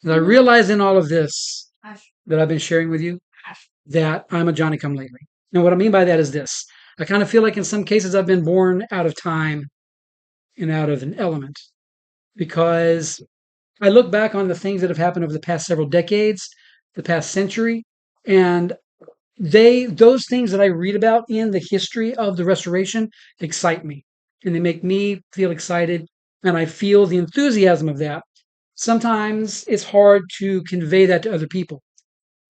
And I realize in all of this that I've been sharing with you that I'm a Johnny-come-lately. And what I mean by that is this. I kind of feel like in some cases I've been born out of time and out of an element, because I look back on the things that have happened over the past several decades, the past century, and those things that I read about in the history of the restoration excite me, and they make me feel excited, and I feel the enthusiasm of that. Sometimes it's hard to convey that to other people.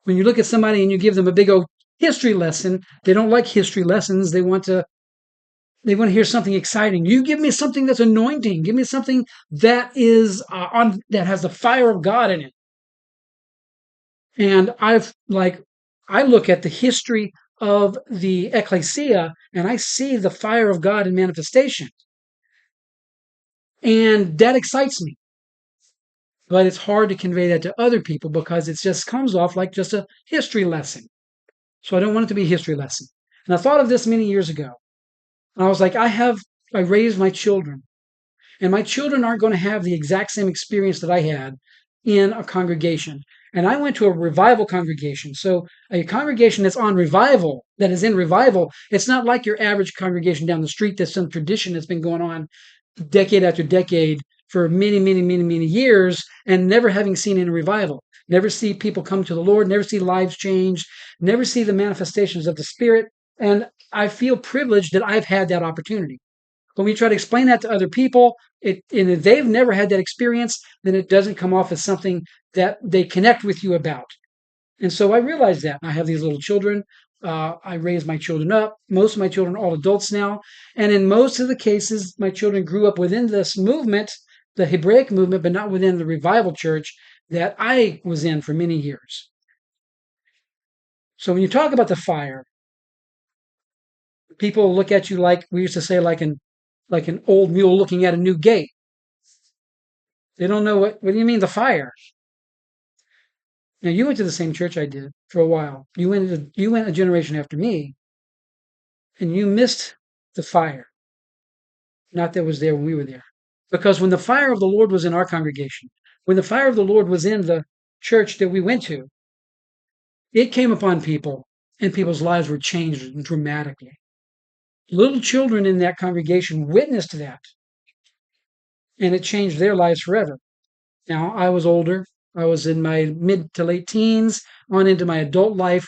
When you look at somebody and you give them a big old history lesson, they don't like history lessons. They want to hear something exciting. You give me something that's anointing. Give me something that is that has the fire of God in it. And I look at the history of the Ekklesia and I see the fire of God in manifestation, and that excites me. But it's hard to convey that to other people because it just comes off like just a history lesson. So I don't want it to be a history lesson. And I thought of this many years ago. And I was like, I raised my children, and my children aren't going to have the exact same experience that I had in a congregation. And I went to a revival congregation. So a congregation that's on revival, that is in revival, it's not like your average congregation down the street that's some tradition that's been going on decade after decade for many, many, many, many years and never having seen any revival. Never see people come to the Lord, never see lives changed, never see the manifestations of the Spirit. And I feel privileged that I've had that opportunity. When we try to explain that to other people, and if they've never had that experience, then it doesn't come off as something that they connect with you about. And so I realized that. I have these little children. I raise my children up. Most of my children are all adults now. And in most of the cases, my children grew up within this movement, the Hebraic movement, but not within the revival church that I was in for many years. So when you talk about the fire, people look at you like, we used to say, like an old mule looking at a new gate. They don't know what do you mean the fire? Now you went to the same church I did for a while. You went a generation after me, and you missed the fire. Not that it was there when we were there. Because when the fire of the Lord was in our congregation, when the fire of the Lord was in the church that we went to, it came upon people, and people's lives were changed dramatically. Little children in that congregation witnessed that, and it changed their lives forever. Now, I was older. I was in my mid to late teens, on into my adult life,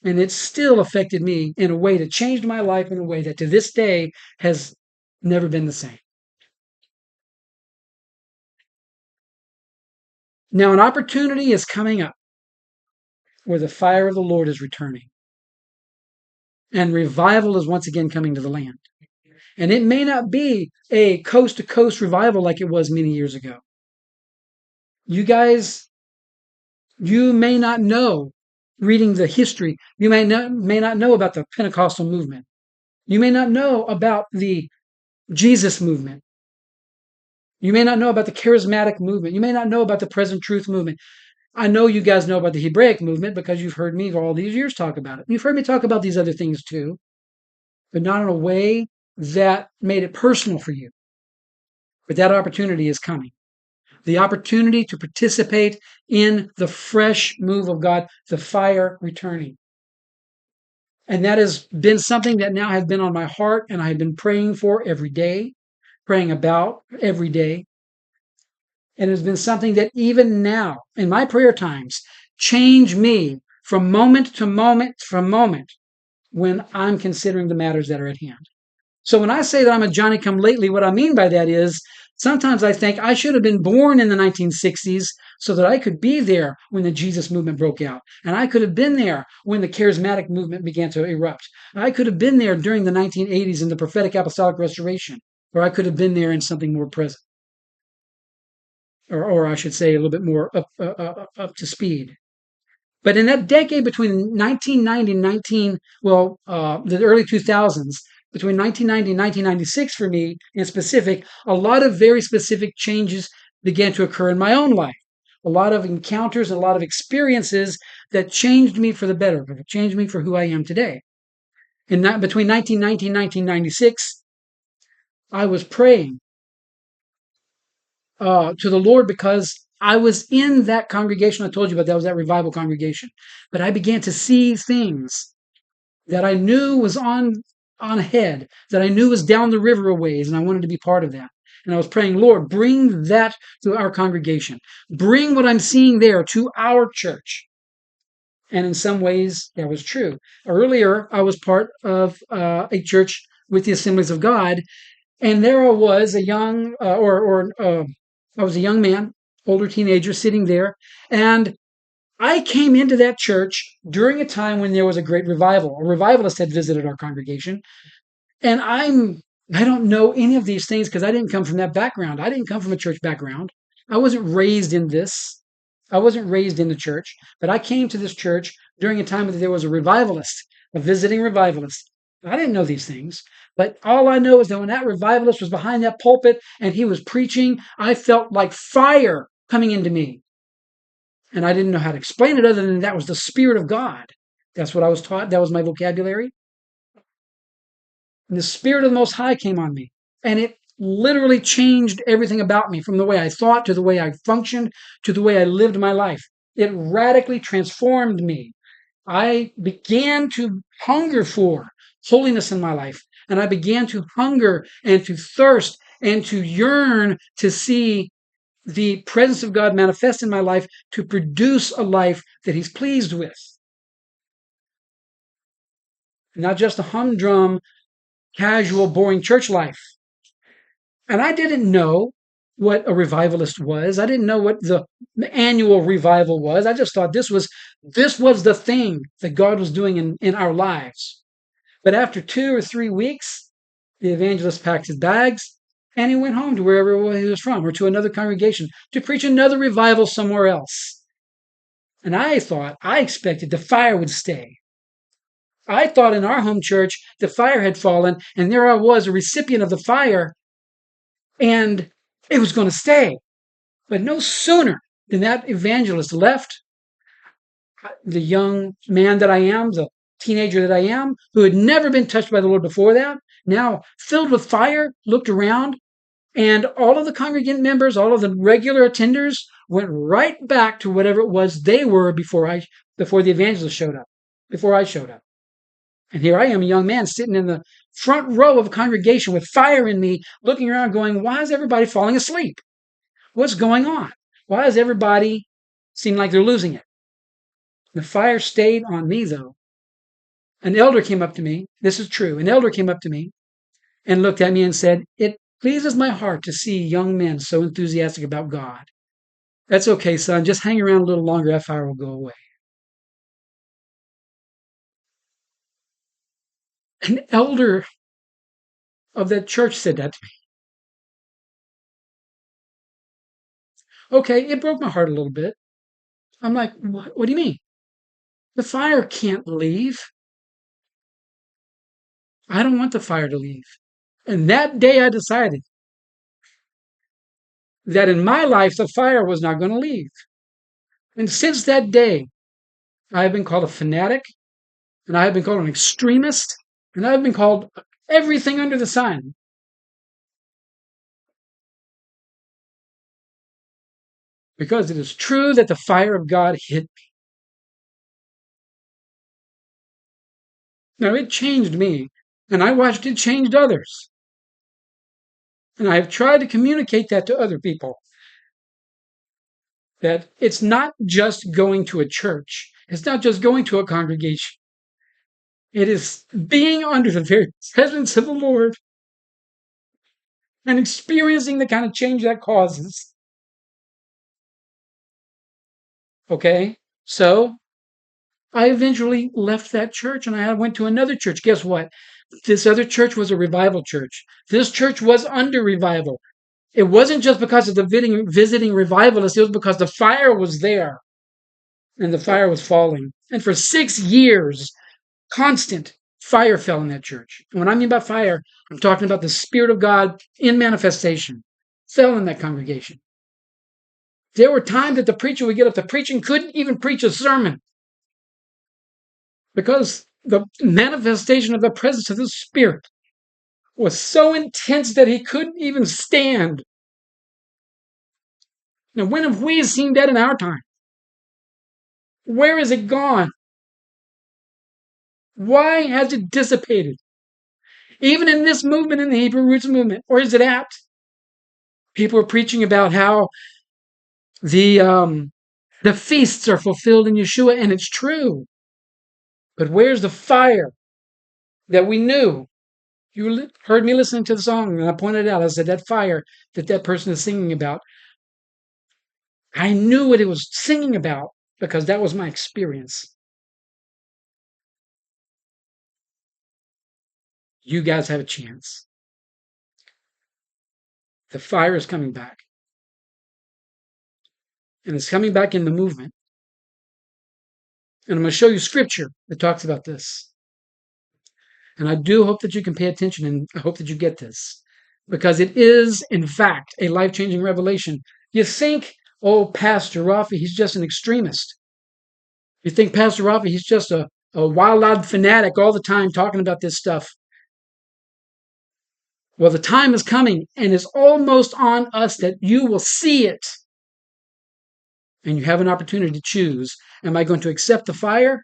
and it still affected me in a way that changed my life in a way that to this day has never been the same. Now, an opportunity is coming up where the fire of the Lord is returning, and revival is once again coming to the land. And it may not be a coast-to-coast revival like it was many years ago. You guys, you may not know, reading the history, you may not know about the Pentecostal movement. You may not know about the Jesus movement. You may not know about the charismatic movement. You may not know about the present truth movement. I know you guys know about the Hebraic movement because you've heard me for all these years talk about it. You've heard me talk about these other things too, but not in a way that made it personal for you. But that opportunity is coming. The opportunity to participate in the fresh move of God, the fire returning. And that has been something that now has been on my heart, and I've been praying for every day, praying about every day. And it has been something that even now, in my prayer times, change me from moment to moment, when I'm considering the matters that are at hand. So when I say that I'm a Johnny-come-lately, what I mean by that is sometimes I think I should have been born in the 1960s so that I could be there when the Jesus movement broke out. And I could have been there when the charismatic movement began to erupt. I could have been there during the 1980s in the prophetic apostolic restoration, or I could have been there in something more present. Or I should say a little bit more up to speed. But in that decade between 1990 and the early 2000s, between 1990 and 1996 for me in specific, a lot of very specific changes began to occur in my own life. A lot of encounters and a lot of experiences that changed me for the better, that changed me for who I am today. And between 1990 and 1996, I was praying to the Lord because I was in that congregation I told you about. That was that revival congregation. But I began to see things that I knew was on ahead, that I knew was down the river a ways, and I wanted to be part of that. And I was praying, Lord, bring that to our congregation. Bring what I'm seeing there to our church. And in some ways, that was true. Earlier, I was part of a church with the Assemblies of God, and there I was, I was a young man, older teenager, sitting there, and I came into that church during a time when there was a great revival. A revivalist had visited our congregation, and I don't know any of these things because I didn't come from that background. I didn't come from a church background. I wasn't raised in this. I wasn't raised in the church, but I came to this church during a time when there was a revivalist, a visiting revivalist. I didn't know these things, but all I know is that when that revivalist was behind that pulpit and he was preaching, I felt like fire coming into me. And I didn't know how to explain it other than that was the Spirit of God. That's what I was taught. That was my vocabulary. And the Spirit of the Most High came on me. And it literally changed everything about me, from the way I thought to the way I functioned to the way I lived my life. It radically transformed me. I began to hunger for holiness in my life. And I began to hunger and to thirst and to yearn to see the presence of God manifest in my life to produce a life that He's pleased with. Not just a humdrum, casual, boring church life. And I didn't know what a revivalist was. I didn't know what the annual revival was. I just thought this was the thing that God was doing in our lives. But after 2 or 3 weeks, the evangelist packed his bags and he went home to wherever he was from, or to another congregation to preach another revival somewhere else. And I expected the fire would stay. I thought in our home church, the fire had fallen, and there I was, a recipient of the fire, and it was going to stay. But no sooner than that evangelist left, the young man that I am, the teenager that I am, who had never been touched by the Lord before that, now filled with fire, looked around, and all of the congregant members, all of the regular attenders, went right back to whatever it was they were before the evangelist showed up, before I showed up. And here I am, a young man, sitting in the front row of a congregation with fire in me, looking around going, why is everybody falling asleep? What's going on? Why does everybody seem like they're losing it? The fire stayed on me, though. An elder came up to me. This is true. An elder came up to me and looked at me and said, it pleases my heart to see young men so enthusiastic about God. That's okay, son. Just hang around a little longer. That fire will go away. An elder of that church said that to me. Okay, it broke my heart a little bit. I'm like, what do you mean? The fire can't leave. I don't want the fire to leave. And that day I decided that in my life, the fire was not going to leave. And since that day, I have been called a fanatic, and I have been called an extremist, and I have been called everything under the sun. Because it is true that the fire of God hit me. Now, it changed me, and I watched it change others. And I have tried to communicate that to other people. That it's not just going to a church. It's not just going to a congregation. It is being under the very presence of the Lord and experiencing the kind of change that causes. Okay? So, I eventually left that church and I went to another church. Guess what? This other church was a revival church. This church was under revival. It wasn't just because of the visiting revivalists. It was because the fire was there and the fire was falling. And for 6 years, constant fire fell in that church. And when I mean by fire, I'm talking about the Spirit of God in manifestation fell in that congregation. There were times that the preacher would get up to preach and couldn't even preach a sermon because the manifestation of the presence of the Spirit was so intense that he couldn't even stand. Now, when have we seen that in our time? Where is it gone? Why has it dissipated? Even in this movement, in the Hebrew roots movement, where is it at? People are preaching about how the feasts are fulfilled in Yeshua, and it's true. But where's the fire that we knew? You heard me listening to the song, and I pointed out, I said, that fire that person is singing about, I knew what it was singing about because that was my experience. You guys have a chance. The fire is coming back. And it's coming back in the movement. And I'm going to show you scripture that talks about this. And I do hope that you can pay attention, and I hope that you get this. Because it is, in fact, a life-changing revelation. You think, oh, Pastor Raffi, he's just an extremist. You think Pastor Raffi, he's just a wild-eyed fanatic all the time talking about this stuff. Well, the time is coming, and it's almost on us that you will see it. And you have an opportunity to choose. Am I going to accept the fire?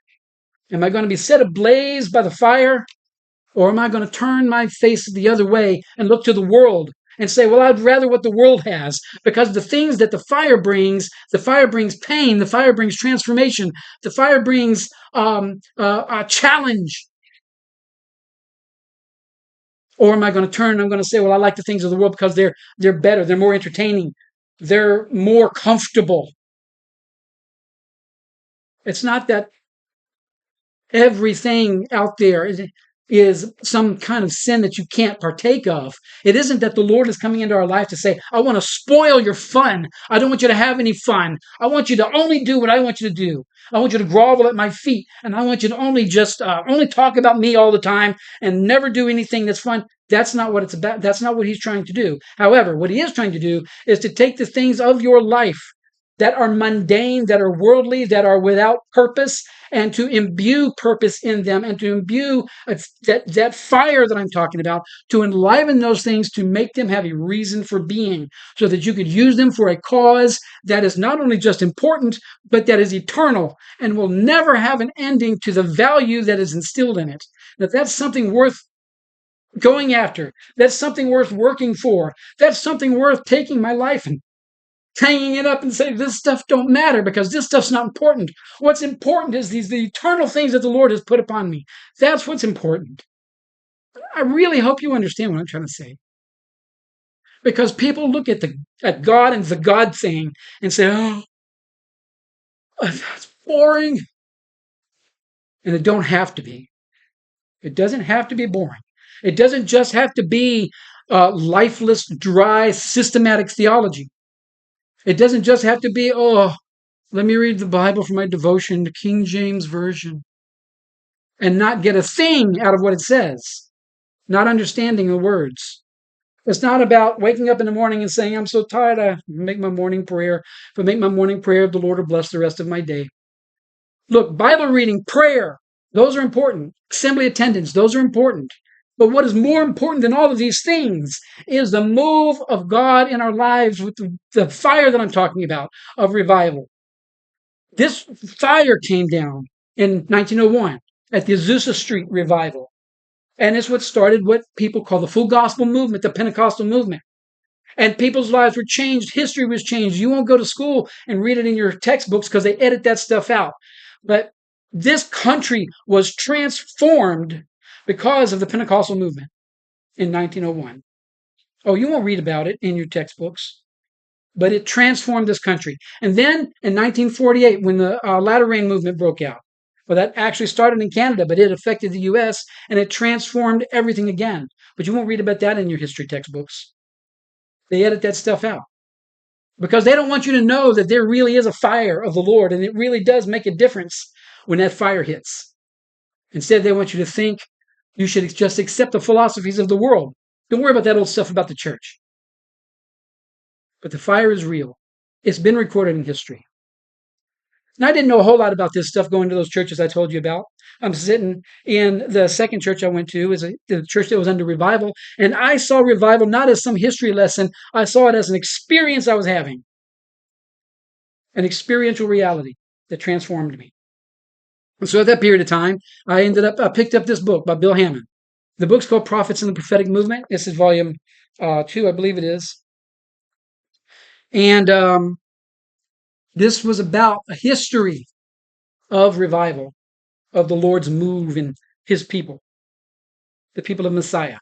Am I going to be set ablaze by the fire? Or am I going to turn my face the other way and look to the world and say, well, I'd rather what the world has, because the things that the fire brings pain, the fire brings transformation, the fire brings a challenge. Or am I going to turn and I'm going to say, well, I like the things of the world because they're better, they're more entertaining, they're more comfortable. It's not that everything out there is some kind of sin that you can't partake of. It isn't that the Lord is coming into our life to say, I want to spoil your fun. I don't want you to have any fun. I want you to only do what I want you to do. I want you to grovel at my feet, and I want you to only talk about me all the time and never do anything that's fun. That's not what it's about. That's not what he's trying to do. However, what he is trying to do is to take the things of your life that are mundane, that are worldly, that are without purpose, and to imbue purpose in them, and to imbue that fire that I'm talking about, to enliven those things, to make them have a reason for being, so that you could use them for a cause that is not only just important, but that is eternal and will never have an ending to the value that is instilled in it. That's something worth going after. That's something worth working for. That's something worth taking my life and hanging it up and saying, this stuff don't matter because this stuff's not important. What's important is the eternal things that the Lord has put upon me. That's what's important. I really hope you understand what I'm trying to say. Because people look at God and the God thing and say, oh, that's boring. And it don't have to be. It doesn't have to be boring. It doesn't just have to be lifeless, dry, systematic theology. It doesn't just have to be, oh, let me read the Bible for my devotion, the King James Version, and not get a thing out of what it says, not understanding the words. It's not about waking up in the morning and saying, I'm so tired, I make my morning prayer. If I make my morning prayer, the Lord will bless the rest of my day. Look, Bible reading, prayer, those are important. Assembly attendance, those are important. But what is more important than all of these things is the move of God in our lives with the fire that I'm talking about, of revival. This fire came down in 1901 at the Azusa Street revival. And it's what started what people call the full gospel movement, the Pentecostal movement. And people's lives were changed. History was changed. You won't go to school and read it in your textbooks because they edit that stuff out. But this country was transformed because of the Pentecostal movement in 1901. Oh, you won't read about it in your textbooks, but it transformed this country. And then in 1948, when the latter rain movement broke out, well, that actually started in Canada, but it affected the U.S., and it transformed everything again. But you won't read about that in your history textbooks. They edit that stuff out because they don't want you to know that there really is a fire of the Lord, and it really does make a difference when that fire hits. Instead, they want you to think you should just accept the philosophies of the world. Don't worry about that old stuff about the church. But the fire is real. It's been recorded in history. And I didn't know a whole lot about this stuff going to those churches I told you about. I'm sitting in the second church I went to, is the church that was under revival, and I saw revival not as some history lesson. I saw it as an experience I was having. an experiential reality that transformed me. And so at that period of time, I picked up this book by Bill Hammond. The book's called Prophets in the Prophetic Movement. This is volume 2, I believe it is. And this was about a history of revival, of the Lord's move in his people, the people of Messiah.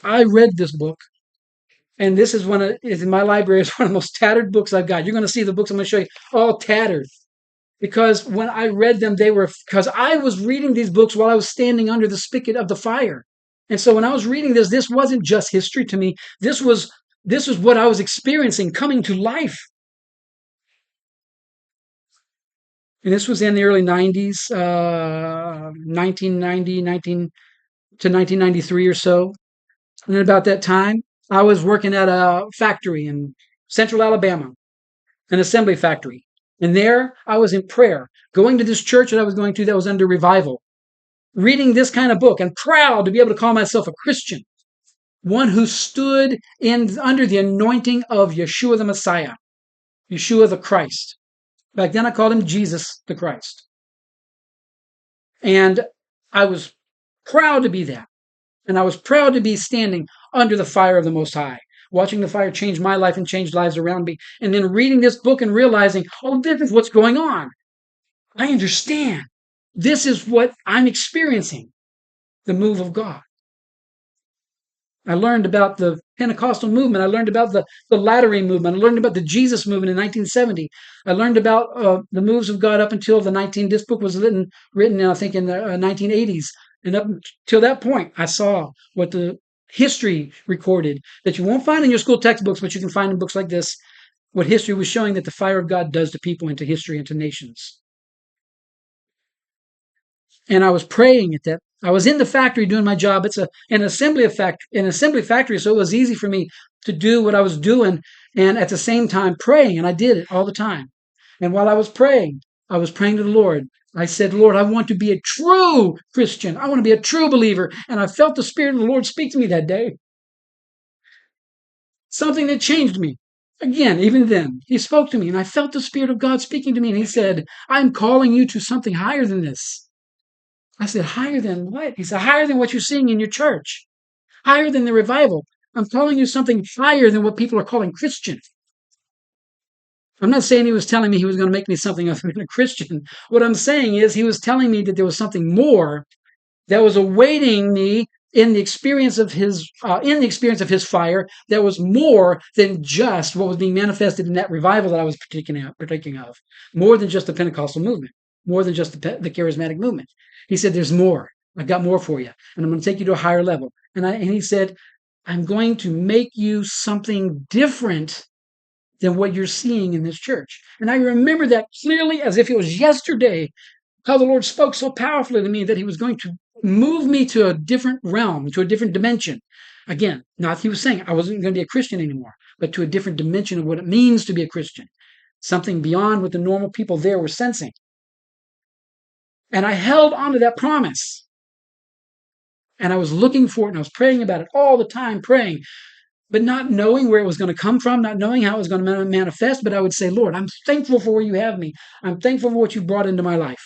I read this book, and this is in my library. It's one of the most tattered books I've got. You're going to see the books I'm going to show you all tattered. Because when I read them, because I was reading these books while I was standing under the spigot of the fire. And so when I was reading this wasn't just history to me. This was what I was experiencing coming to life. And this was in the early 90s, 1990, 1993 or so. And at about that time, I was working at a factory in central Alabama, an assembly factory. And there I was in prayer, going to this church that I was going to that was under revival, reading this kind of book, and proud to be able to call myself a Christian, one who stood under the anointing of Yeshua the Messiah, Yeshua the Christ. Back then I called him Jesus the Christ. And I was proud to be that. And I was proud to be standing under the fire of the Most High, watching the fire change my life and change lives around me, and then reading this book and realizing, oh, this is what's going on. I understand. This is what I'm experiencing, the move of God. I learned about the Pentecostal movement. I learned about the Nazarene movement. I learned about the Jesus movement in 1970. I learned about the moves of God up until this book was written, I think, in the 1980s. And up till that point, I saw what the history recorded that you won't find in your school textbooks, but you can find in books like this, what history was showing that the fire of God does to people and to history and to nations. And I was praying at that. I was in the factory doing my job. It's an assembly factory, so it was easy for me to do what I was doing and at the same time praying, and I did it all the time. And while I was praying to the Lord. I said, Lord, I want to be a true Christian. I want to be a true believer. And I felt the Spirit of the Lord speak to me that day. Something that changed me. Again, even then, he spoke to me, and I felt the Spirit of God speaking to me, and he said, I'm calling you to something higher than this. I said, higher than what? He said, higher than what you're seeing in your church. Higher than the revival. I'm calling you something higher than what people are calling Christian. I'm not saying he was telling me he was going to make me something other than a Christian. What I'm saying is he was telling me that there was something more that was awaiting me in the experience of his fire that was more than just what was being manifested in that revival that I was partaking of. More than just the Pentecostal movement. More than just the charismatic movement. He said, there's more. I've got more for you. And I'm going to take you to a higher level. And he said, I'm going to make you something different than what you're seeing in this church. And I remember that clearly as if it was yesterday, how the Lord spoke so powerfully to me that he was going to move me to a different realm, to a different dimension. Again, not he was saying I wasn't going to be a Christian anymore, but to a different dimension of what it means to be a Christian. Something beyond what the normal people there were sensing. And I held on to that promise. And I was looking for it, and I was praying about it all the time, praying, but not knowing where it was going to come from, not knowing how it was going to manifest. But I would say, Lord, I'm thankful for where you have me. I'm thankful for what you brought into my life.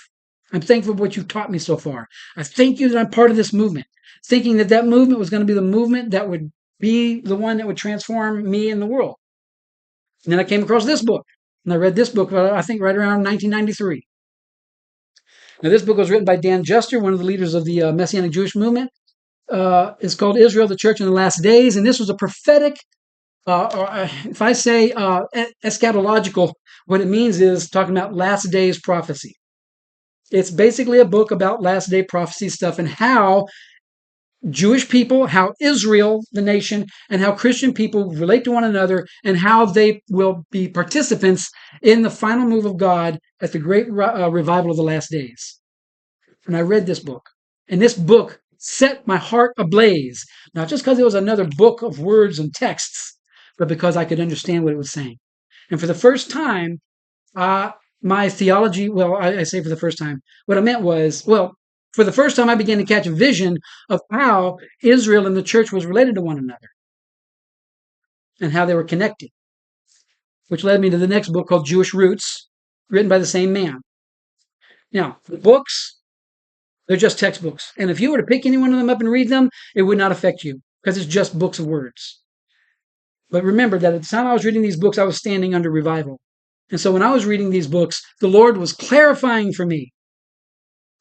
I'm thankful for what you've taught me so far. I thank you that I'm part of this movement, thinking that that movement was going to be the movement that would be the one that would transform me and the world. And then I came across this book, and I read this book, I think right around 1993. Now, this book was written by Dan Juster, one of the leaders of the Messianic Jewish movement. It's called Israel, the Church in the Last Days, and this was a prophetic, if I say eschatological, what it means is talking about last days prophecy. It's basically a book about last day prophecy stuff and how Jewish people, how Israel, the nation, and how Christian people relate to one another and how they will be participants in the final move of God at the great revival of the last days. And I read this book, and this book set my heart ablaze, not just because it was another book of words and texts, but because I could understand what it was saying. And for the first time, my theology, I say for the first time, what I meant was, for the first time I began to catch a vision of how Israel and the church was related to one another and how they were connected. which led me to the next book called Jewish Roots, written by the same man. Now, the books, they're just textbooks. And if you were to pick any one of them up and read them, it would not affect you because it's just books of words. But remember that at the time I was reading these books, I was standing under revival. And so when I was reading these books, the Lord was clarifying for me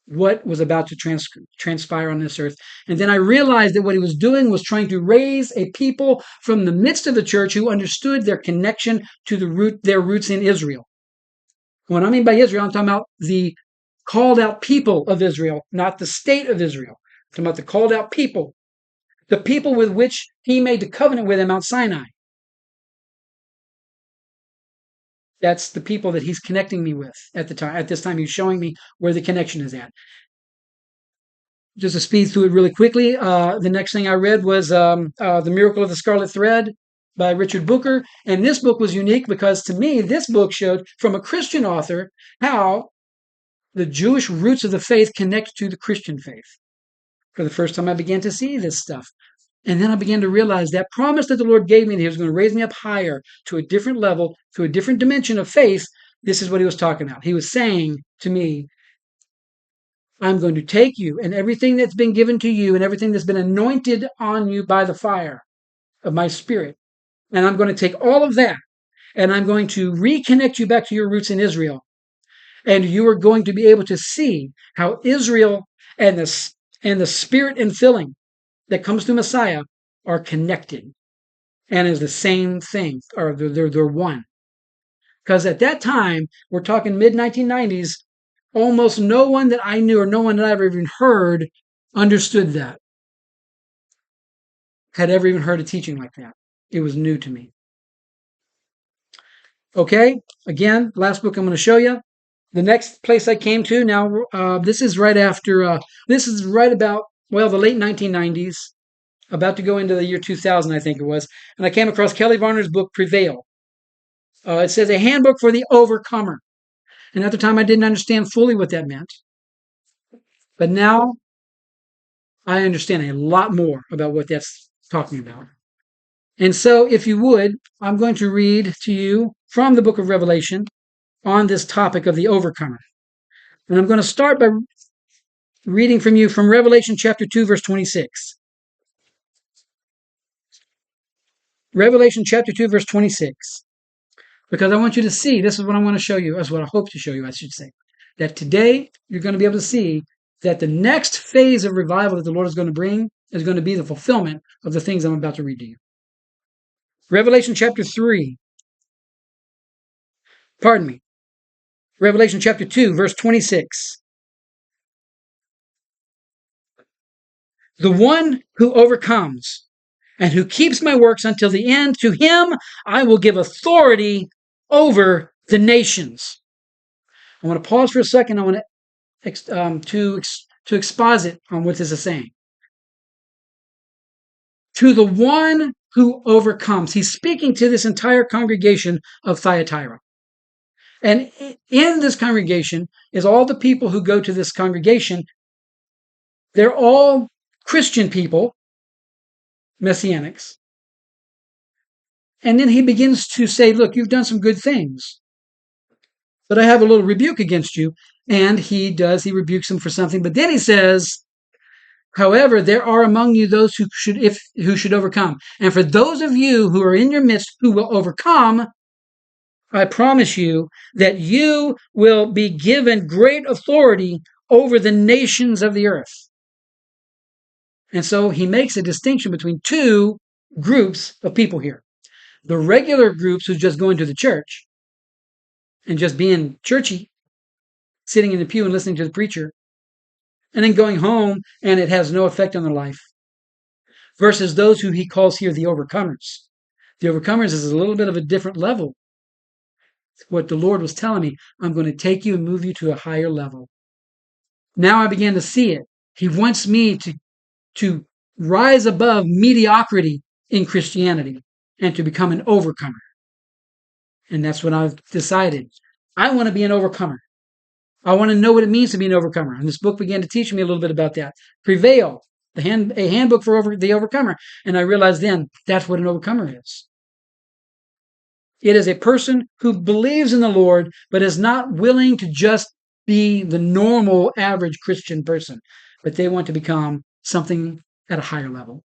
what was about to transpire on this earth. And then I realized that what he was doing was trying to raise a people from the midst of the church who understood their connection to their roots in Israel. What I mean by Israel, I'm talking about the called out people of Israel, not the state of Israel. I'm talking about the called out people, the people with which he made the covenant with at Mount Sinai. That's the people that he's connecting me with at the time. At this time, he's showing me where the connection is at. Just to speed through it really quickly, the next thing I read was The Miracle of the Scarlet Thread by Richard Booker. And this book was unique because to me, this book showed from a Christian author how the Jewish roots of the faith connect to the Christian faith. For the first time, I began to see this stuff. And then I began to realize that promise that the Lord gave me that he was going to raise me up higher to a different level, to a different dimension of faith. This is what he was talking about. He was saying to me, I'm going to take you and everything that's been given to you and everything that's been anointed on you by the fire of my spirit. And I'm going to take all of that and I'm going to reconnect you back to your roots in Israel. And you are going to be able to see how Israel and the spirit and filling that comes through Messiah are connected and is the same thing, or they're one. Because at that time, we're talking mid-1990s, almost no one that I knew or no one that I ever even heard understood that, had ever even heard a teaching like that. It was new to me. Okay, again, last book I'm going to show you. The next place I came to, now this is right after, this is right about, well, the late 1990s. About to go into the year 2000, I think it was, and I came across Kelly Varner's book, Prevail. It says, a handbook for the overcomer. And at the time, I didn't understand fully what that meant. But now, I understand a lot more about what that's talking about. And so, if you would, I'm going to read to you from the book of Revelation on this topic of the overcomer. And I'm going to start by reading from you from Revelation chapter 2, verse 26. Revelation chapter 2, verse 26. Because I want you to see, this is what I want to show you, that's what I hope to show you, I should say. That today, you're going to be able to see that the next phase of revival that the Lord is going to bring is going to be the fulfillment of the things I'm about to read to you. Revelation chapter 3. Pardon me. Revelation chapter 2, verse 26. The one who overcomes and who keeps my works until the end, to him I will give authority over the nations. I want to pause for a second. I want to exposit on what this is saying. To the one who overcomes. He's speaking to this entire congregation of Thyatira. And in this congregation is all the people who go to this congregation. They're all Christian people, Messianics. And then he begins to say, look, you've done some good things, but I have a little rebuke against you. And he rebukes them for something. But then he says, however, there are among you those who should overcome. And for those of you who are in your midst who will overcome, I promise you that you will be given great authority over the nations of the earth. And so he makes a distinction between two groups of people here. The regular groups who's just going to the church and just being churchy, sitting in the pew and listening to the preacher, and then going home and it has no effect on their life. Versus those who he calls here the overcomers. The overcomers is a little bit of a different level. What the Lord was telling me, I'm going to take you and move you to a higher level. Now I began to see it. He wants me to rise above mediocrity in Christianity and to become an overcomer. And that's what I've decided. I want to be an overcomer. I want to know what it means to be an overcomer. And this book began to teach me a little bit about that. Prevail, a handbook for the overcomer. And I realized then that's what an overcomer is. It is a person who believes in the Lord, but is not willing to just be the normal, average Christian person, but they want to become something at a higher level.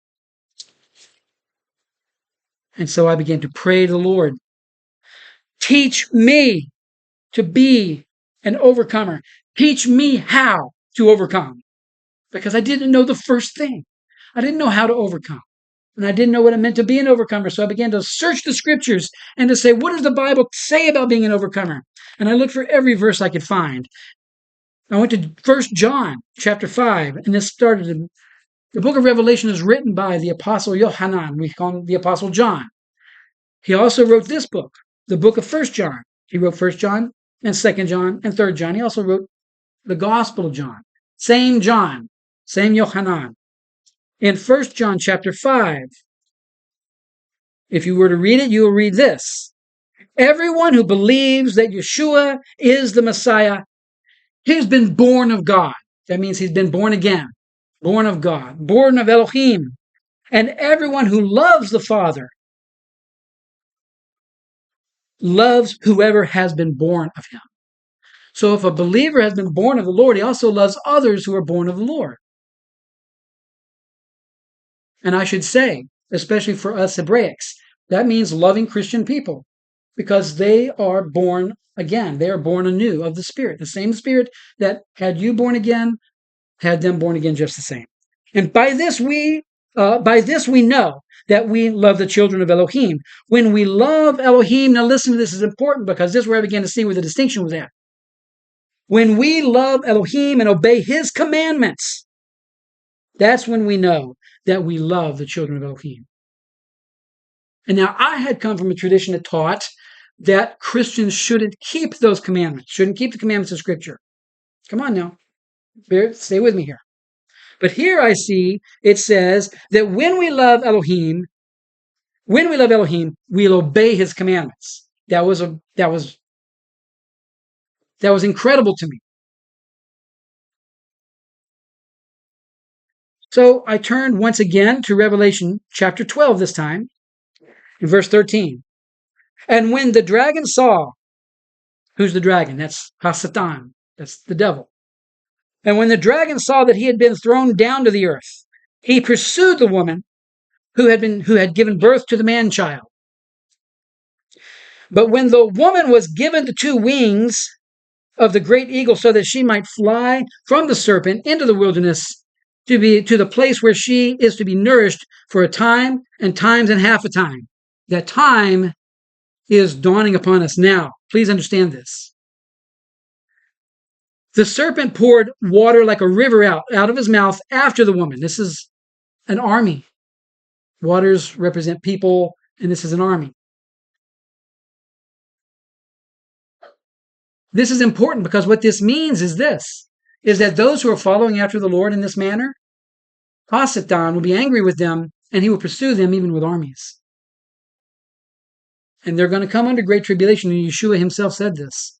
And so I began to pray to the Lord, teach me to be an overcomer. Teach me how to overcome. Because I didn't know the first thing. I didn't know how to overcome. And I didn't know what it meant to be an overcomer. So I began to search the scriptures and to say, what does the Bible say about being an overcomer? And I looked for every verse I could find. I went to 1 John chapter 5, and this started in the book of Revelation is written by the Apostle Yohanan. We call him the Apostle John. He also wrote this book, the book of 1 John. He wrote 1 John and 2 John and 3 John. He also wrote the Gospel of John. Same John, same Yohanan. In 1 John chapter 5, if you were to read it, you will read this. Everyone who believes that Yeshua is the Messiah, he's been born of God. That means he's been born again, born of God, born of Elohim. And everyone who loves the Father loves whoever has been born of him. So if a believer has been born of the Lord, he also loves others who are born of the Lord. And I should say, especially for us Hebraics, that means loving Christian people because they are born again. They are born anew of the Spirit. The same Spirit that had you born again had them born again just the same. And by this we know that we love the children of Elohim. When we love Elohim, now listen to this, is important because this is where I began to see where the distinction was at. When we love Elohim and obey his commandments, that's when we know that we love the children of Elohim. And now I had come from a tradition that taught that Christians shouldn't keep those commandments, shouldn't keep the commandments of Scripture. Come on now. Stay with me here. But here I see it says that when we love Elohim, we'll obey his commandments. That was incredible to me. So I turned once again to Revelation chapter 12 this time, in verse 13. And when the dragon saw, who's the dragon? That's Hasatan. That's the devil. And when the dragon saw that he had been thrown down to the earth, he pursued the woman who had given birth to the man-child. But when the woman was given the 2 wings of the great eagle so that she might fly from the serpent into the wilderness to the place where she is to be nourished for a time and times and half a time. That time is dawning upon us now. Please understand this. The serpent poured water like a river out of his mouth after the woman. This is an army. Waters represent people, and this is an army. This is important because what this means is this, is that those who are following after the Lord in this manner, Hasatan will be angry with them, and he will pursue them even with armies. And they're going to come under great tribulation, and Yeshua himself said this,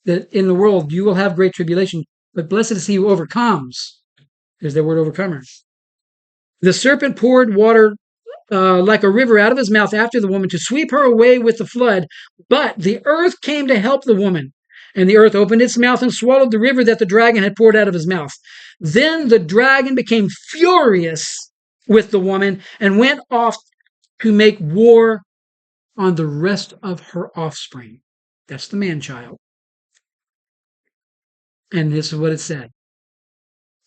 that in the world you will have great tribulation, but blessed is he who overcomes. There's that word overcomer. The serpent poured water like a river out of his mouth after the woman to sweep her away with the flood, but the earth came to help the woman. And the earth opened its mouth and swallowed the river that the dragon had poured out of his mouth. Then the dragon became furious with the woman and went off to make war on the rest of her offspring. That's the man-child. And this is what it said.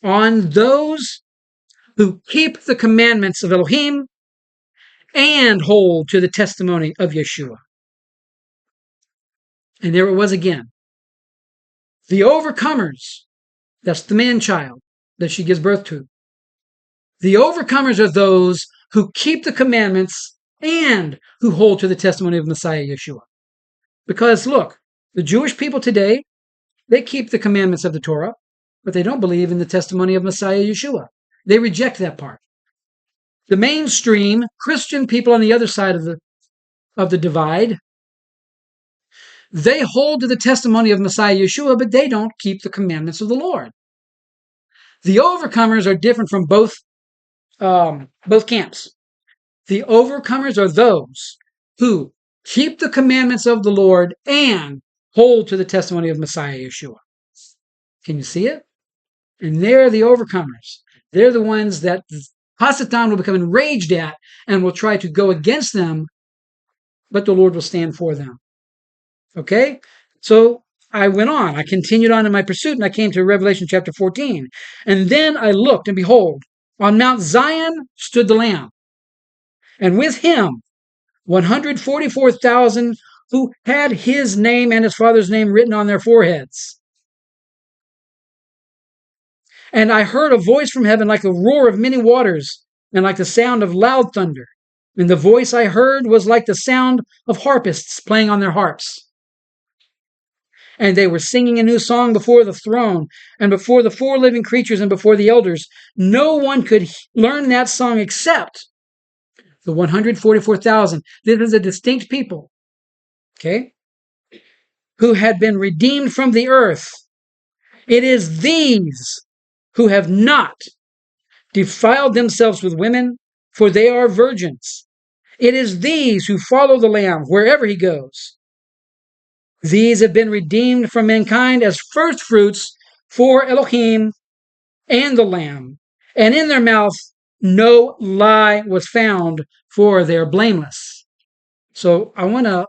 On those who keep the commandments of Elohim and hold to the testimony of Yeshua. And there it was again. The overcomers, that's the man-child that she gives birth to. The overcomers are those who keep the commandments and who hold to the testimony of Messiah Yeshua. Because look, the Jewish people today, they keep the commandments of the Torah, but they don't believe in the testimony of Messiah Yeshua. They reject that part. The mainstream Christian people on the other side of the divide, they hold to the testimony of Messiah Yeshua, but they don't keep the commandments of the Lord. The overcomers are different from both camps. The overcomers are those who keep the commandments of the Lord, and hold to the testimony of Messiah Yeshua. Can you see it? And they're the overcomers. They're the ones that Hasatan will become enraged at and will try to go against them, but the Lord will stand for them. Okay? So I went on. I continued on in my pursuit, and I came to Revelation chapter 14. And then I looked, and behold, on Mount Zion stood the Lamb, and with him 144,000 who had his name and his father's name written on their foreheads. And I heard a voice from heaven like the roar of many waters, and like the sound of loud thunder. And the voice I heard was like the sound of harpists playing on their harps. And they were singing a new song before the throne, and before the four living creatures, and before the elders. No one could learn that song except the 144,000. This is a distinct people, okay, who had been redeemed from the earth. It is these who have not defiled themselves with women, for they are virgins. It is these who follow the Lamb wherever he goes. These have been redeemed from mankind as firstfruits for Elohim and the Lamb, and in their mouth no lie was found, for they are blameless. So I want to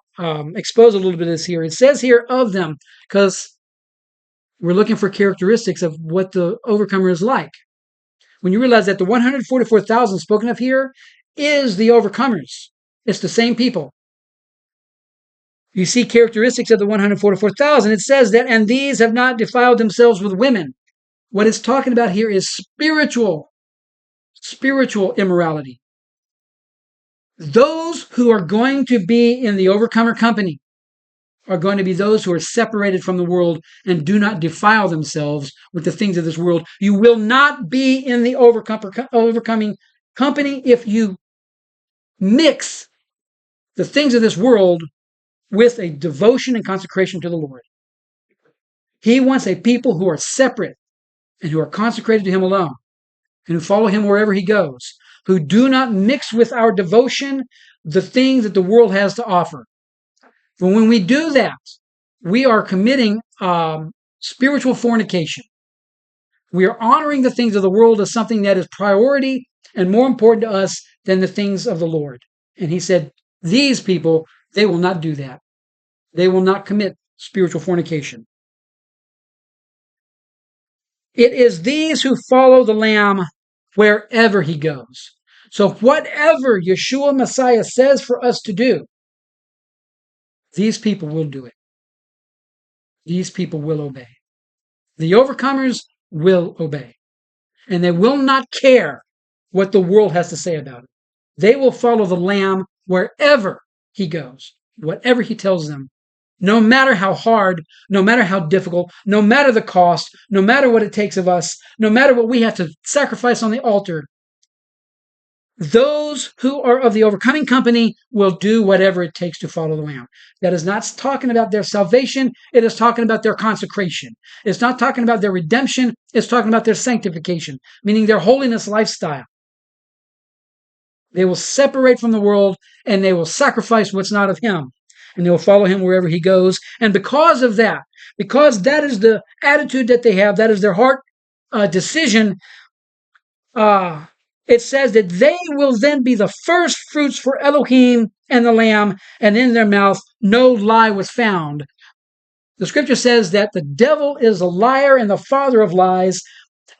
expose a little bit of this here. It says here of them, because we're looking for characteristics of what the overcomer is like. When you realize that the 144,000 spoken of here is the overcomers, it's the same people. You see characteristics of the 144,000. It says that, and these have not defiled themselves with women. What it's talking about here is spiritual immorality. Those who are going to be in the overcomer company are going to be those who are separated from the world and do not defile themselves with the things of this world. You will not be in the overcoming company if you mix the things of this world with a devotion and consecration to the Lord. He wants a people who are separate and who are consecrated to him alone and who follow him wherever he goes, who do not mix with our devotion the things that the world has to offer. But when we do that, we are committing spiritual fornication. We are honoring the things of the world as something that is priority and more important to us than the things of the Lord. And he said, these people, they will not do that. They will not commit spiritual fornication. It is these who follow the Lamb wherever he goes. So whatever Yeshua Messiah says for us to do, these people will do it. These people will obey. The overcomers will obey. And they will not care what the world has to say about it. They will follow the Lamb wherever he goes, whatever he tells them, no matter how hard, no matter how difficult, no matter the cost, no matter what it takes of us, no matter what we have to sacrifice on the altar. Those who are of the overcoming company will do whatever it takes to follow the Lamb. That is not talking about their salvation. It is talking about their consecration. It's not talking about their redemption. It's talking about their sanctification, meaning their holiness lifestyle. They will separate from the world and they will sacrifice what's not of him. And they will follow him wherever he goes. And because of that, because that is the attitude that they have, that is their heart decision, it says that they will then be the first fruits for Elohim and the Lamb, and in their mouth no lie was found. The scripture says that the devil is a liar and the father of lies,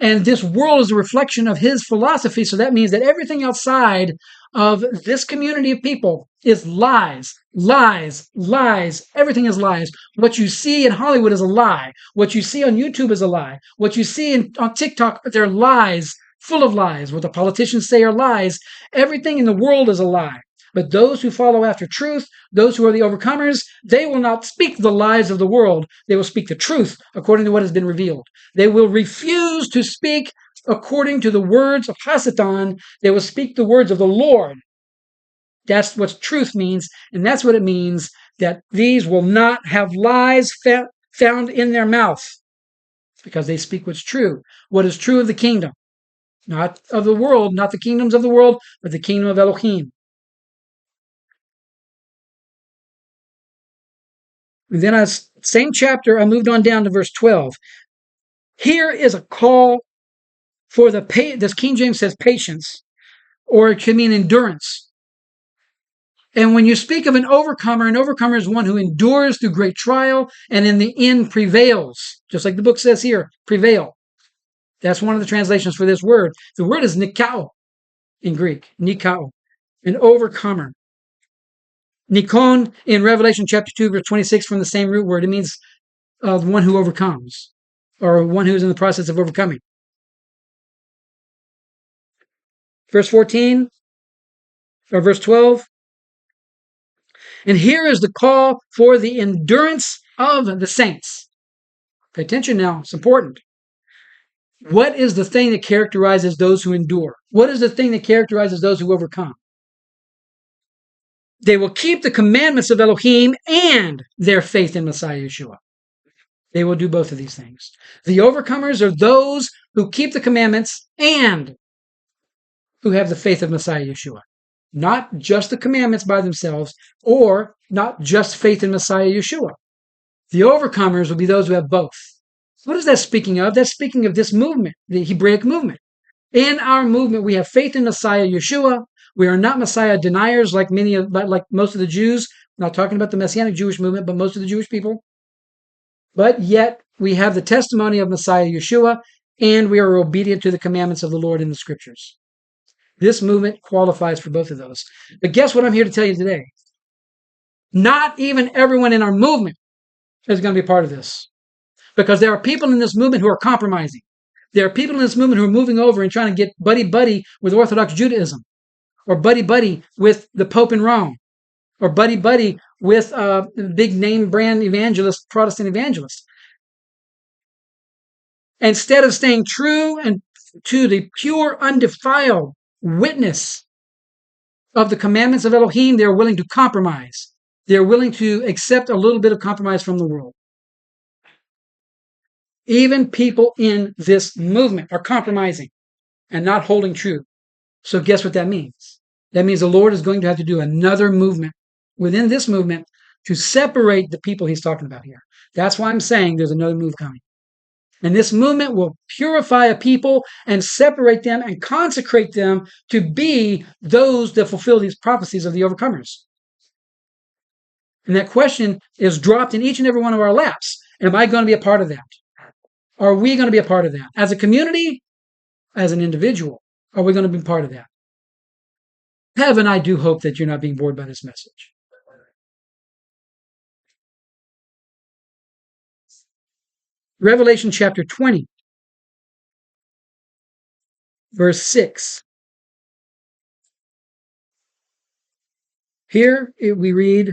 and this world is a reflection of his philosophy. So that means that everything outside of this community of people is lies, lies, lies. Everything is lies. What you see in Hollywood is a lie. What you see on YouTube is a lie. What you see on TikTok, they're lies. Full of lies. What the politicians say are lies. Everything in the world is a lie. But those who follow after truth, those who are the overcomers, they will not speak the lies of the world. They will speak the truth according to what has been revealed. They will refuse to speak according to the words of Hasatan. They will speak the words of the Lord. That's what truth means, and that's what it means that these will not have lies found in their mouth, because they speak what's true, what is true of the kingdom. Not of the world, not the kingdoms of the world, but the kingdom of Elohim. And then same chapter, I moved on down to verse 12. Here is a call for this King James says patience, or it could mean endurance. And when you speak of an overcomer is one who endures through great trial and in the end prevails. Just like the book says here, prevail. That's one of the translations for this word. The word is nikao in Greek, nikao, an overcomer. Nikon in Revelation chapter 2, verse 26 from the same root word. It means the one who overcomes, or one who's in the process of overcoming. Verse 14, or verse 12. And here is the call for the endurance of the saints. Pay attention now, it's important. What is the thing that characterizes those who endure? What is the thing that characterizes those who overcome? They will keep the commandments of Elohim and their faith in Messiah Yeshua. They will do both of these things. The overcomers are those who keep the commandments and who have the faith of Messiah Yeshua. Not just the commandments by themselves, or not just faith in Messiah Yeshua. The overcomers will be those who have both. What is that speaking of? That's speaking of this movement, the Hebraic movement. In our movement, we have faith in Messiah Yeshua. We are not Messiah deniers like most of the Jews. I'm not talking about the Messianic Jewish movement, but most of the Jewish people. But yet, we have the testimony of Messiah Yeshua, and we are obedient to the commandments of the Lord in the Scriptures. This movement qualifies for both of those. But guess what I'm here to tell you today? Not even everyone in our movement is going to be part of this. Because there are people in this movement who are compromising. There are people in this movement who are moving over and trying to get buddy-buddy with Orthodox Judaism, or buddy-buddy with the Pope in Rome, or buddy-buddy with big name brand evangelist, Protestant evangelist. Instead of staying true and to the pure, undefiled witness of the commandments of Elohim, they're willing to compromise. They're willing to accept a little bit of compromise from the world. Even people in this movement are compromising and not holding true. So guess what that means? That means the Lord is going to have to do another movement within this movement to separate the people he's talking about here. That's why I'm saying there's another move coming. And this movement will purify a people and separate them and consecrate them to be those that fulfill these prophecies of the overcomers. And that question is dropped in each and every one of our laps. Am I going to be a part of that? Are we going to be a part of that? As a community, as an individual, are we going to be part of that? Heaven, I do hope that you're not being bored by this message. Revelation chapter 20, verse 6. Here we read,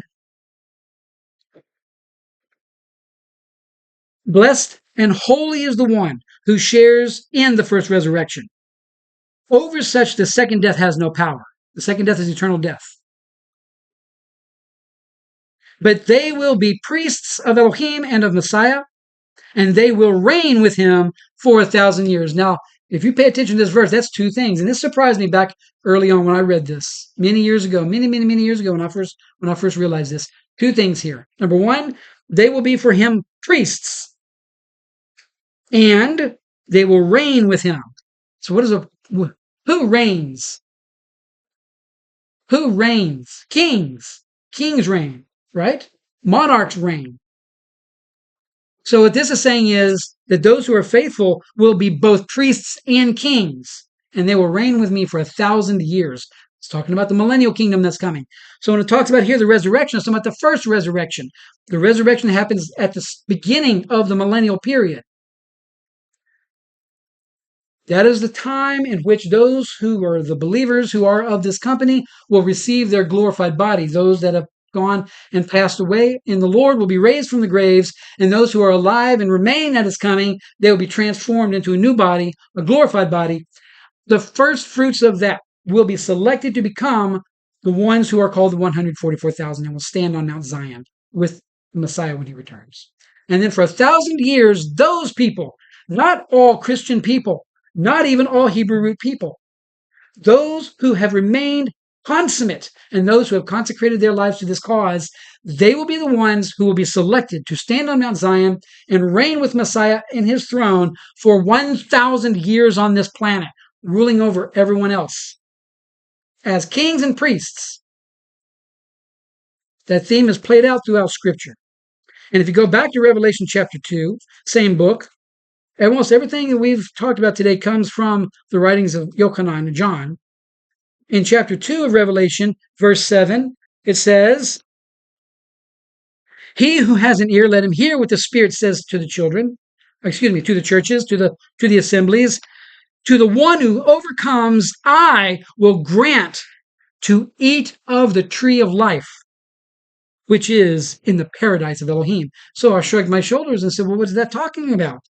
blessed and holy is the one who shares in the first resurrection. Over such the second death has no power. The second death is eternal death. But they will be priests of Elohim and of Messiah, and they will reign with him for 1,000 years. Now, if you pay attention to this verse, that's two things. And this surprised me back early on when I read this, many years ago, many years ago when I first realized this. Two things here. Number one, they will be for him priests, and they will reign with him. So who reigns? Who reigns? Kings. Kings reign, right? Monarchs reign. So what this is saying is that those who are faithful will be both priests and kings, and they will reign with me for 1,000 years. It's talking about the millennial kingdom that's coming. So when it talks about here the resurrection, it's talking about the first resurrection. The resurrection happens at the beginning of the millennial period. That is the time in which those who are the believers who are of this company will receive their glorified body. Those that have gone and passed away in the Lord will be raised from the graves, and those who are alive and remain at his coming, they will be transformed into a new body, a glorified body. The first fruits of that will be selected to become the ones who are called the 144,000 and will stand on Mount Zion with the Messiah when he returns. And then for 1,000 years, those people, not all Christian people, not even all Hebrew root people, those who have remained consummate, and those who have consecrated their lives to this cause, they will be the ones who will be selected to stand on Mount Zion and reign with Messiah in his throne for 1,000 years on this planet, ruling over everyone else as kings and priests. That theme is played out throughout Scripture. And if you go back to Revelation chapter 2, same book, almost everything that we've talked about today comes from the writings of Yochanan and John. In chapter 2 of Revelation, verse 7, it says, "He who has an ear, let him hear what the Spirit says to the children," to the churches, to the assemblies. "To the one who overcomes, I will grant to eat of the tree of life, which is in the paradise of Elohim." So I shrugged my shoulders and said, well, what is that talking about?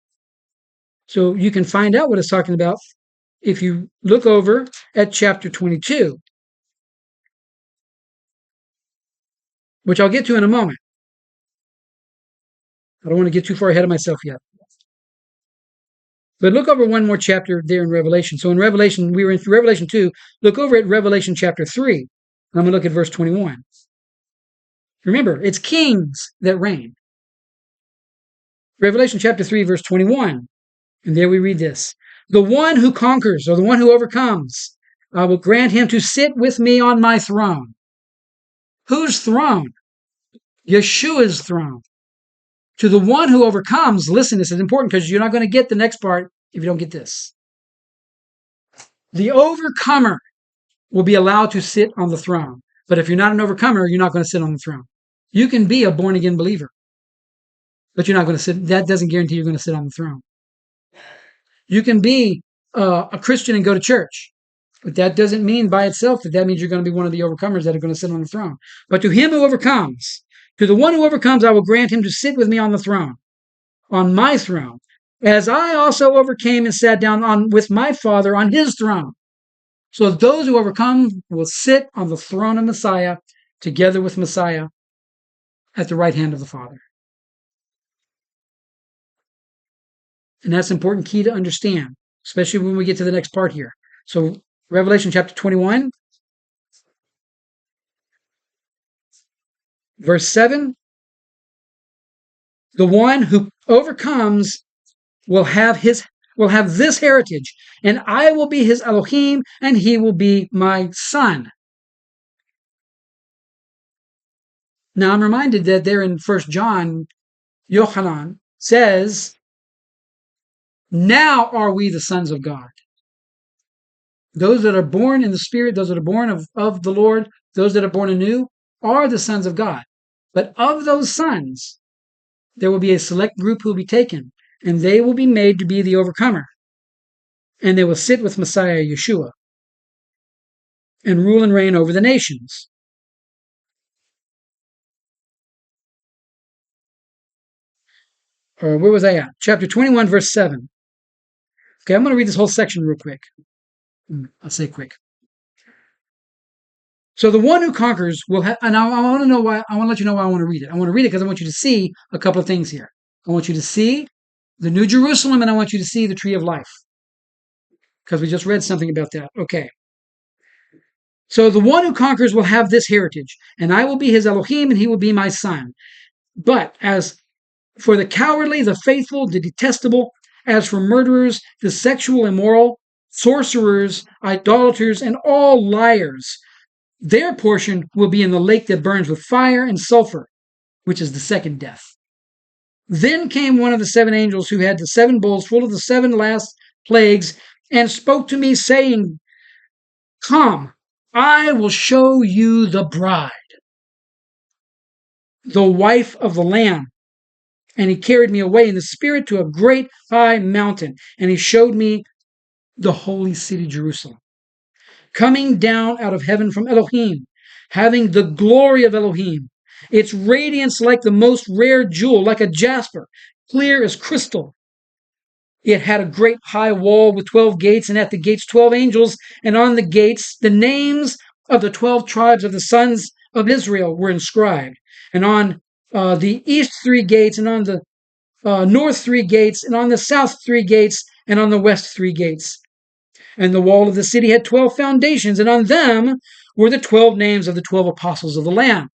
So you can find out what it's talking about if you look over at chapter 22, which I'll get to in a moment. I don't want to get too far ahead of myself yet. But look over one more chapter there in Revelation. So in Revelation, we were in Revelation 2. Look over at Revelation chapter 3. I'm going to look at verse 21. Remember, it's kings that reign. Revelation chapter 3, verse 21. And there we read this. "The one who conquers, or the one who overcomes, I will grant him to sit with me on my throne." Whose throne? Yeshua's throne. To the one who overcomes, listen, this is important because you're not going to get the next part if you don't get this. The overcomer will be allowed to sit on the throne. But if you're not an overcomer, you're not going to sit on the throne. You can be a born-again believer, but you're not going to sit. That doesn't guarantee you're going to sit on the throne. You can be a Christian and go to church, but that doesn't mean by itself that means you're going to be one of the overcomers that are going to sit on the throne. But to him who overcomes, to the one who overcomes, I will grant him to sit with me on the throne, on my throne, as I also overcame and sat down with my Father on his throne. So those who overcome will sit on the throne of Messiah together with Messiah at the right hand of the Father. And that's an important key to understand, especially when we get to the next part here. So Revelation chapter 21, verse 7, "The one who overcomes will have this heritage, and I will be his Elohim, and he will be my son." Now I'm reminded that there in 1 John, Yochanan says, "Now are we the sons of God." Those that are born in the Spirit, those that are born of the Lord, those that are born anew, are the sons of God. But of those sons, there will be a select group who will be taken, and they will be made to be the overcomer. And they will sit with Messiah Yeshua and rule and reign over the nations. Where was I at? Chapter 21, verse 7. Okay, I'm going to read this whole section real quick. I'll say quick. "So the one who conquers will have," and I want to know why. I want to let you know why I want to read it. I want to read it because I want you to see a couple of things here. I want you to see the New Jerusalem, and I want you to see the tree of life, because we just read something about that. Okay. "So the one who conquers will have this heritage, and I will be his Elohim, and he will be my son. But as for the cowardly, the faithful, the detestable, as for murderers, the sexual immoral, sorcerers, idolaters, and all liars, their portion will be in the lake that burns with fire and sulfur, which is the second death. Then came one of the seven angels who had the seven bowls full of the seven last plagues, and spoke to me, saying, 'Come, I will show you the bride, the wife of the Lamb.' And he carried me away in the Spirit to a great high mountain, and he showed me the holy city Jerusalem, coming down out of heaven from Elohim, having the glory of Elohim, its radiance like the most rare jewel, like a jasper, clear as crystal. It had a great high wall with 12 gates, and at the gates 12 angels, and on the gates the names of the 12 tribes of the sons of Israel were inscribed. And on the east 3 gates, and on the north 3 gates, and on the south 3 gates, and on the west 3 gates. And the wall of the city had 12 foundations, and on them were the 12 names of the 12 apostles of the Lamb.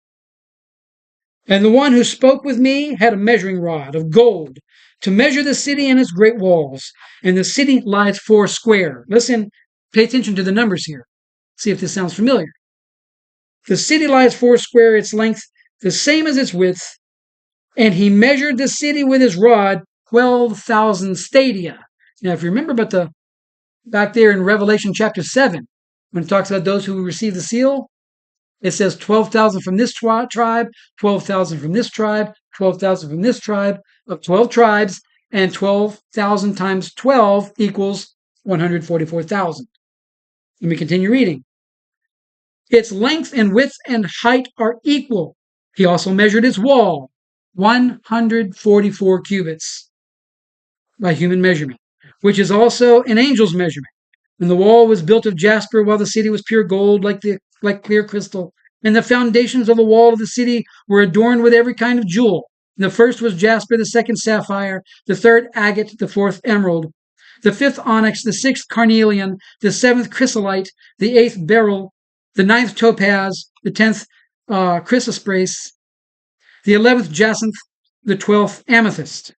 And the one who spoke with me had a measuring rod of gold to measure the city and its great walls. And the city lies 4 square. Listen, pay attention to the numbers here. See if this sounds familiar. The city lies 4 square, its length the same as its width. And he measured the city with his rod, 12,000 stadia. Now, if you remember back there in Revelation chapter 7, when it talks about those who receive the seal, it says 12,000 from this tribe, 12,000 from this tribe, 12,000 from this tribe, of 12 tribes, and 12,000 times 12 equals 144,000. Let me continue reading. Its length and width and height are equal. He also measured its wall, 144 cubits by human measurement, which is also an angel's measurement. And the wall was built of jasper, while the city was pure gold, like clear crystal. And the foundations of the wall of the city were adorned with every kind of jewel. The first was jasper, the second sapphire, the third agate, the fourth emerald, the fifth onyx, the sixth carnelian, the seventh chrysolite, the eighth beryl, the ninth topaz, the 10th chrysoprase, the 11th jacinth, the 12th amethyst.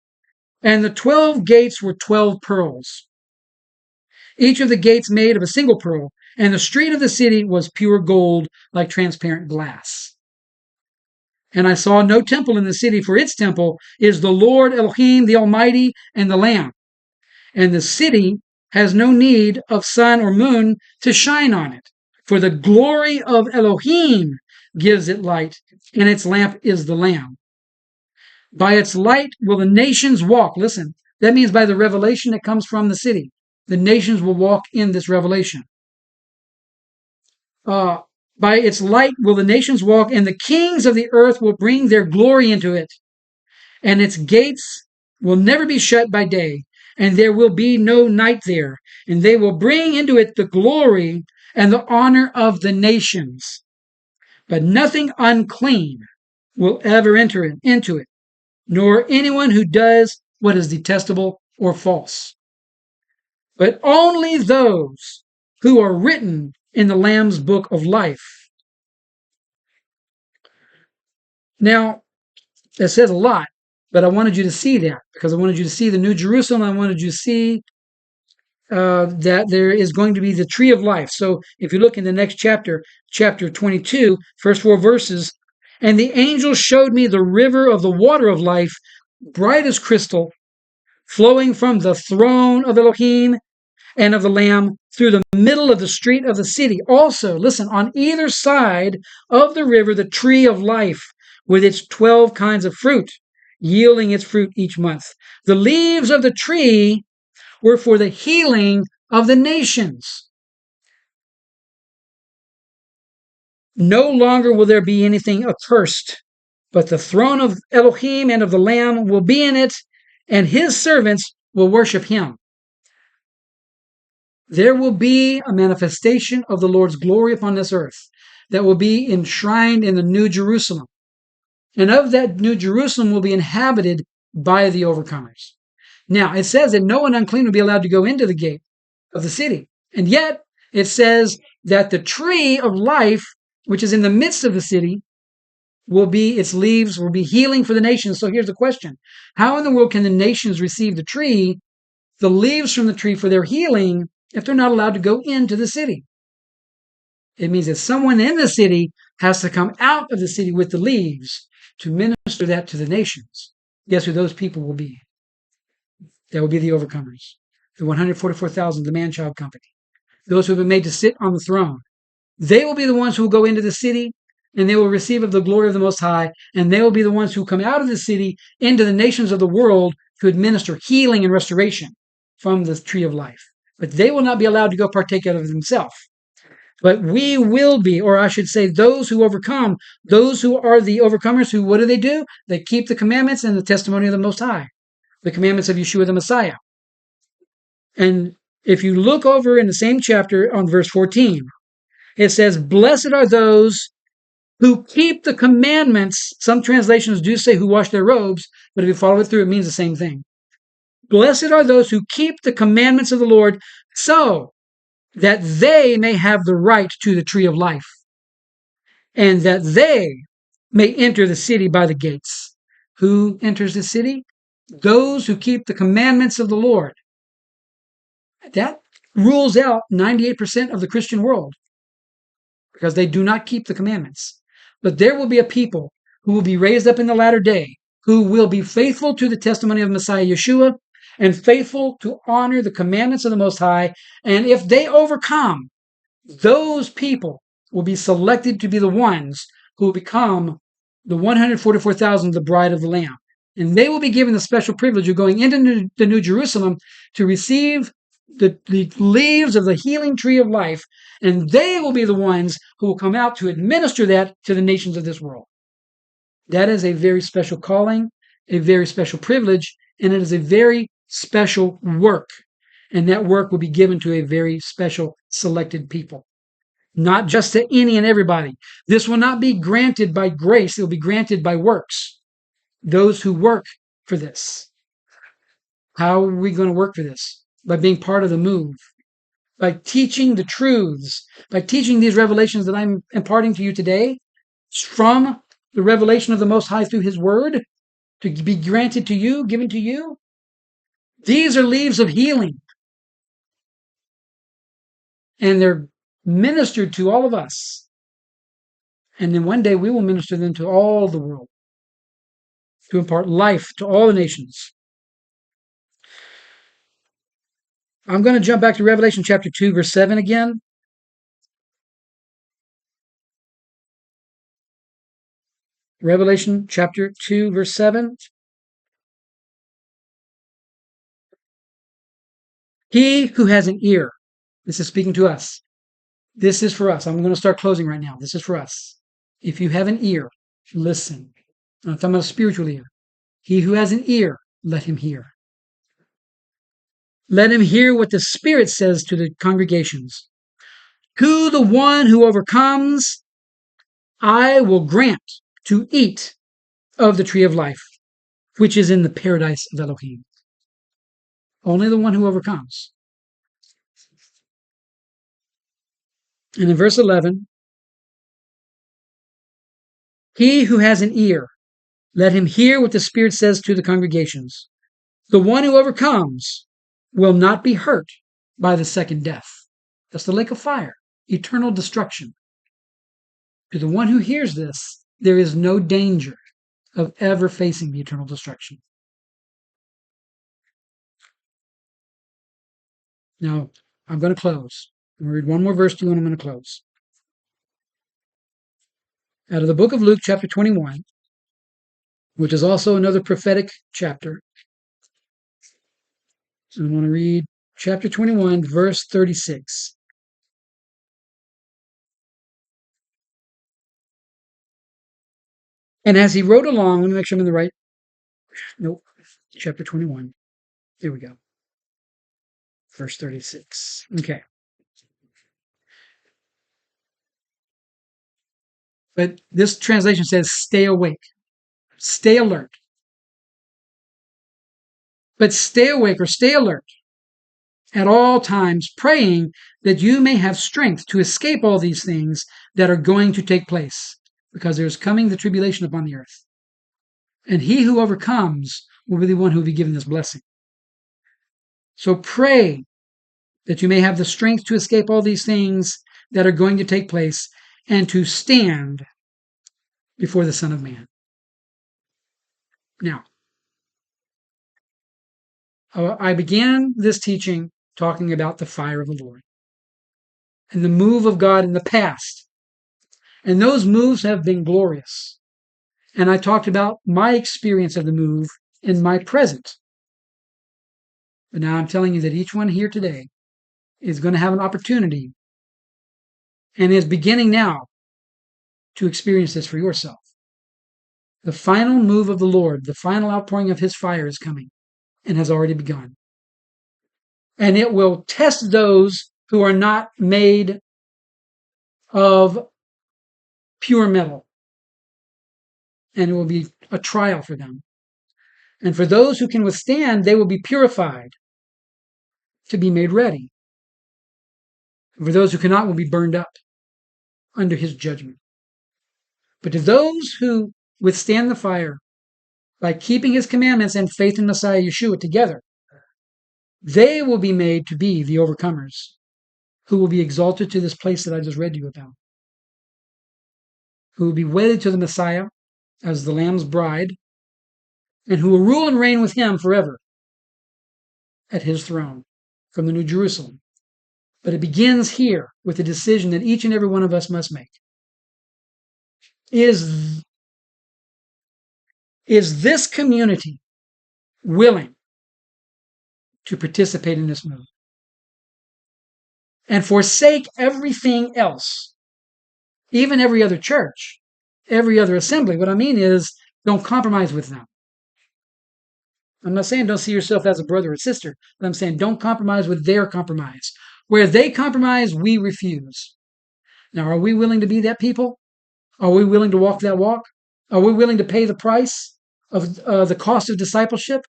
And the 12 gates were 12 pearls, each of the gates made of a single pearl, and the street of the city was pure gold, like transparent glass. And I saw no temple in the city, for its temple is the Lord Elohim, the Almighty, and the Lamb. And the city has no need of sun or moon to shine on it, for the glory of Elohim gives it light, and its lamp is the Lamb. By its light will the nations walk. Listen, that means by the revelation that comes from the city. The nations will walk in this revelation. By its light will the nations walk, and the kings of the earth will bring their glory into it. And its gates will never be shut by day, and there will be no night there. And they will bring into it the glory and the honor of the nations. But nothing unclean will ever enter into it, nor anyone who does what is detestable or false, but only those who are written in the Lamb's book of life. Now, that says a lot, but I wanted you to see that, because I wanted you to see the New Jerusalem. I wanted you to see that there is going to be the tree of life. So if you look in the next chapter, chapter 22, first 4 verses, and the angel showed me the river of the water of life, bright as crystal, flowing from the throne of Elohim and of the Lamb through the middle of the street of the city. Also, listen, on either side of the river, the tree of life with its 12 kinds of fruit, yielding its fruit each month. The leaves of the tree were for the healing of the nations. No longer will there be anything accursed, but the throne of Elohim and of the Lamb will be in it, and his servants will worship him. There will be a manifestation of the Lord's glory upon this earth that will be enshrined in the New Jerusalem. And of that New Jerusalem will be inhabited by the overcomers. Now, it says that no one unclean will be allowed to go into the gate of the city. And yet, it says that the tree of life, which is in the midst of the city, its leaves will be healing for the nations. So here's the question. How in the world can the nations receive the leaves from the tree for their healing, if they're not allowed to go into the city? It means that someone in the city has to come out of the city with the leaves to minister that to the nations. Guess who those people will be? That will be the overcomers. The 144,000, the man-child company. Those who have been made to sit on the throne. They will be the ones who will go into the city, and they will receive of the glory of the Most High, and they will be the ones who come out of the city into the nations of the world to administer healing and restoration from the tree of life. But they will not be allowed to go partake out of it themselves. But we will be, or I should say, those who overcome, those who are the overcomers, who, what do? They keep the commandments and the testimony of the Most High, the commandments of Yeshua the Messiah. And if you look over in the same chapter on verse 14, it says, blessed are those who keep the commandments. Some translations do say who wash their robes, but if you follow it through, it means the same thing. Blessed are those who keep the commandments of the Lord, so that they may have the right to the tree of life. and that they may enter the city by the gates. Who enters the city? Those who keep the commandments of the Lord. That rules out 98% of the Christian world because they do not keep the commandments. But there will be a people who will be raised up in the latter day, who will be faithful to the testimony of Messiah Yeshua and faithful to honor the commandments of the Most High. And if they overcome, those people will be selected to be the ones who will become the 144,000, the bride of the Lamb. And they will be given the special privilege of going into the New Jerusalem to receive the leaves of the healing tree of life, and they will be the ones who will come out to administer that to the nations of this world. That is a very special calling, a very special privilege, and it is a very special work. And that work will be given to a very special selected people, not just to any and everybody. This will not be granted by grace, it will be granted by works. Those who work for this. How are we going to work for this? By being part of the move, by teaching the truths, by teaching these revelations that I'm imparting to you today from the revelation of the Most High through His Word to be granted to you, given to you. These are leaves of healing. And they're ministered to all of us. And then one day we will minister them to all the world, to impart life to all the nations. I'm going to jump back to Revelation chapter 2, verse 7 again. Revelation chapter 2, verse 7. He who has an ear, this is speaking to us. This is for us. I'm going to start closing right now. This is for us. If you have an ear, listen. I'm talking about a spiritual ear. He who has an ear, let him hear. Let him hear what the Spirit says to the congregations. To the one who overcomes, I will grant to eat of the tree of life, which is in the paradise of Elohim. Only the one who overcomes. And in verse 11, he who has an ear, let him hear what the Spirit says to the congregations. The one who overcomes will not be hurt by the second death. That's the lake of fire, eternal destruction. To the one who hears this, there is no danger of ever facing the eternal destruction. Now, I'm going to close. I'm going to read one more verse to you and I'm going to close. Out of the book of Luke, chapter 21, which is also another prophetic chapter. So I'm going to read chapter 21, verse 36. And as he rode along, let me make sure I'm in the right. Nope. Chapter 21. Here we go. Verse 36. Okay. But this translation says, stay awake. Stay alert. But stay awake or stay alert at all times, praying that you may have strength to escape all these things that are going to take place, because there's coming the tribulation upon the earth. And he who overcomes will be the one who will be given this blessing. So pray that you may have the strength to escape all these things that are going to take place and to stand before the Son of Man. Now, I began this teaching talking about the fire of the Lord and the move of God in the past. And those moves have been glorious. And I talked about my experience of the move in my present. But now I'm telling you that each one here today is going to have an opportunity and is beginning now to experience this for yourself. The final move of the Lord, the final outpouring of His fire is coming and has already begun. And it will test those who are not made of pure metal. And it will be a trial for them. And for those who can withstand, they will be purified to be made ready. And for those who cannot, will be burned up under His judgment. But to those who withstand the fire by keeping his commandments and faith in Messiah Yeshua together, they will be made to be the overcomers who will be exalted to this place that I just read to you about, who will be wedded to the Messiah as the Lamb's bride, and who will rule and reign with him forever at his throne from the New Jerusalem. But it begins here with the decision that each and every one of us must make. Is this community willing to participate in this move and forsake everything else, even every other church, every other assembly? What I mean is, don't compromise with them. I'm not saying don't see yourself as a brother or sister, but I'm saying don't compromise with their compromise. Where they compromise, we refuse. Now, are we willing to be that people? Are we willing to walk that walk? Are we willing to pay the price of the cost of discipleship?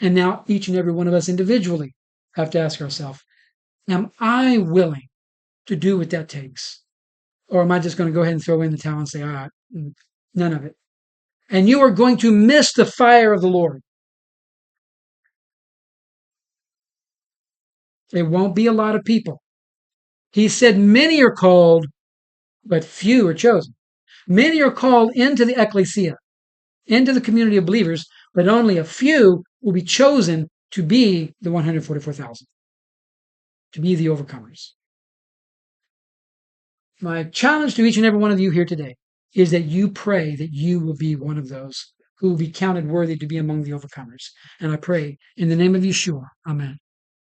And now each and every one of us individually have to ask ourselves, am I willing to do what that takes? Or am I just going to go ahead and throw in the towel and say, none of it? And you are going to miss the fire of the Lord. There won't be a lot of people. He said, many are called, but few are chosen. Many are called into the Ekklesia, into the community of believers, but only a few will be chosen to be the 144,000, to be the overcomers. My challenge to each and every one of you here today is that you pray that you will be one of those who will be counted worthy to be among the overcomers. And I pray in the name of Yeshua. Amen.